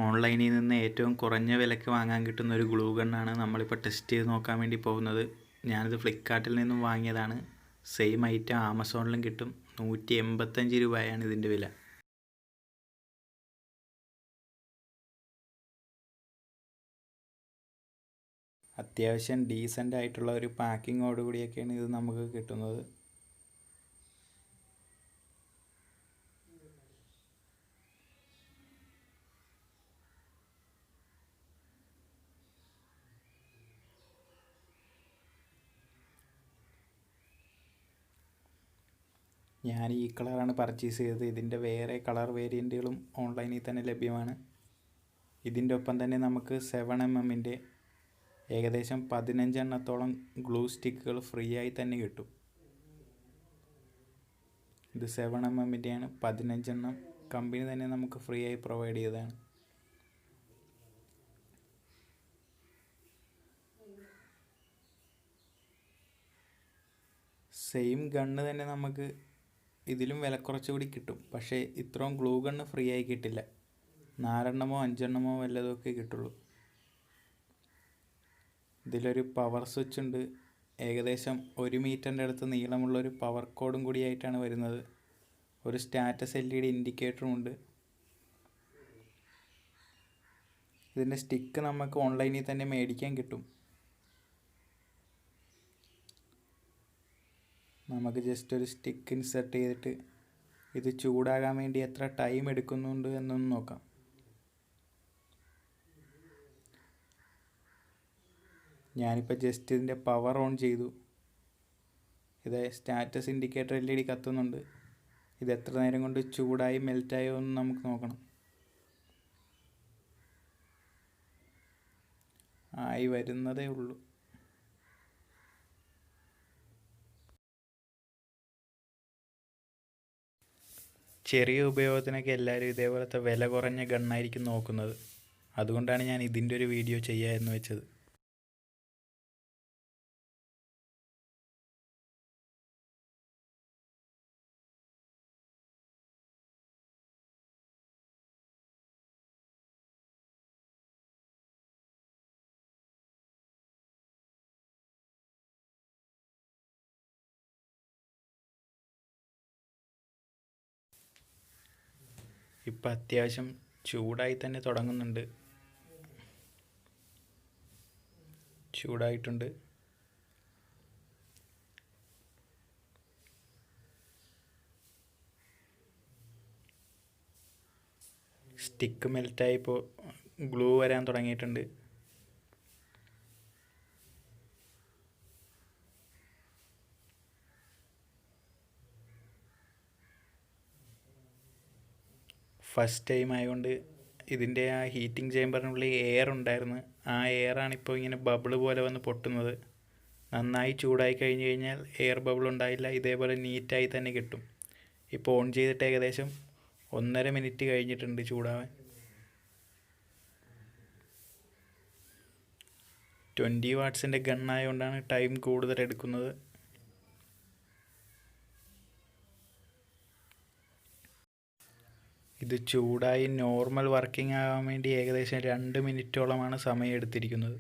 ഓൺലൈനിൽ നിന്ന് ഏറ്റവും കുറഞ്ഞ വിലയ്ക്ക് വാങ്ങാൻ കിട്ടുന്ന ഒരു ഗ്ലൂ ഗണ്ണാണ് നമ്മളിപ്പോൾ ടെസ്റ്റ് ചെയ്ത് നോക്കാൻ വേണ്ടി പോകുന്നത്. ഞാനിത് ഫ്ലിപ്കാർട്ടിൽ നിന്നും വാങ്ങിയതാണ്. സെയിം ഐറ്റം ആമസോണിലും കിട്ടും. 185 രൂപയാണ് ഇതിൻ്റെ വില. അത്യാവശ്യം ഡീസൻ്റ് ആയിട്ടുള്ള ഒരു പാക്കിങ്ങോട് കൂടിയൊക്കെയാണ് ഇത് നമുക്ക് കിട്ടുന്നത്. ഞാൻ ഈ കളറാണ് പർച്ചേസ് ചെയ്തത്. ഇതിൻ്റെ വേറെ കളർ വേരിയൻറ്റുകളും ഓൺലൈനിൽ തന്നെ ലഭ്യമാണ്. ഇതിൻ്റെ ഒപ്പം തന്നെ നമുക്ക് 7mm ഏകദേശം 15 എണ്ണത്തോളം ഗ്ലൂ സ്റ്റിക്കുകൾ ഫ്രീ ആയി തന്നെ കിട്ടും. ഇത് 7mm 15 എണ്ണം കമ്പനി തന്നെ നമുക്ക് ഫ്രീ ആയി പ്രൊവൈഡ് ചെയ്തതാണ്. സെയിം ഗണ്ണ് തന്നെ നമുക്ക് ഇതിലും വില കുറച്ചുകൂടി കിട്ടും. പക്ഷേ ഇത്രയും ഗ്ലൂ ഗണ്ണ് ഫ്രീ ആയി കിട്ടില്ല. 4 എണ്ണമോ 5 എണ്ണമോ വല്ലതൊക്കെ കിട്ടുള്ളൂ. ഇതിലൊരു പവർ സ്വിച്ച് ഉണ്ട്. ഏകദേശം 1 മീറ്ററിൻ്റെ അടുത്ത് നീളമുള്ളൊരു പവർ കോഡും കൂടിയായിട്ടാണ് വരുന്നത്. ഒരു സ്റ്റാറ്റസ് LED ഇൻഡിക്കേറ്ററും ഉണ്ട്. ഇതിൻ്റെ സ്റ്റിക്ക് നമുക്ക് ഓൺലൈനിൽ തന്നെ മേടിക്കാൻ കിട്ടും. നമുക്ക് ജസ്റ്റ് ഒരു സ്റ്റിക്ക് ഇൻസെർട്ട് ചെയ്തിട്ട് ഇത് ചൂടാകാൻ വേണ്ടി എത്ര ടൈം എടുക്കുന്നുണ്ട് എന്നൊന്ന് നോക്കാം. ഞാനിപ്പോൾ ജസ്റ്റ് ഇതിൻ്റെ പവർ ഓൺ ചെയ്തു. ഇത് സ്റ്റാറ്റസ് ഇൻഡിക്കേറ്റർ LED കത്തുന്നുണ്ട്. ഇത് എത്ര നേരം കൊണ്ട് ചൂടായി മെൽറ്റായോ എന്ന് നമുക്ക് നോക്കണം. ആയി വരുന്നതേ ഉള്ളൂ. ചെറിയ ഉപയോഗത്തിനൊക്കെ എല്ലാവരും ഇതേപോലത്തെ വില കുറഞ്ഞ ഗണ്ണായിരിക്കും നോക്കുന്നത്. അതുകൊണ്ടാണ് ഞാൻ ഇതിൻ്റെ ഒരു വീഡിയോ ചെയ്യാമെന്ന് വെച്ചത്. ഇപ്പം അത്യാവശ്യം ചൂടായി തന്നെ തുടങ്ങുന്നുണ്ട്. ചൂടായിട്ടുണ്ട്. സ്റ്റിക്ക് മെൽറ്റായിപ്പോൾ ഗ്ലൂ വരാൻ തുടങ്ങിയിട്ടുണ്ട്. ഫസ്റ്റ് ടൈം ആയതുകൊണ്ട് ഇതിൻ്റെ ആ ഹീറ്റിംഗ് ചേമ്പറിനുള്ളിൽ എയർ ഉണ്ടായിരുന്നു. ആ എയറാണ് ഇപ്പോൾ ഇങ്ങനെ ബബിള് പോലെ വന്ന് പൊട്ടുന്നത്. നന്നായി ചൂടായി കഴിഞ്ഞ് കഴിഞ്ഞാൽ എയർ ബബിൾ ഉണ്ടായില്ല. ഇതേപോലെ നീറ്റായി തന്നെ കിട്ടും. ഇപ്പോൾ ഓൺ ചെയ്തിട്ട് ഏകദേശം 1.5 മിനിറ്റ് കഴിഞ്ഞിട്ടുണ്ട് ചൂടാവാൻ. 20 വാട്ട്സിൻ്റെ ഗണ്ണായതുകൊണ്ടാണ് ടൈം കൂടുതൽ എടുക്കുന്നത്. ഇത് ചൂടായി നോർമൽ വർക്കിംഗ് ആകാൻ വേണ്ടി ഏകദേശം 2 മിനിറ്റോളമാണ് സമയം എടുത്തിരിക്കുന്നത്.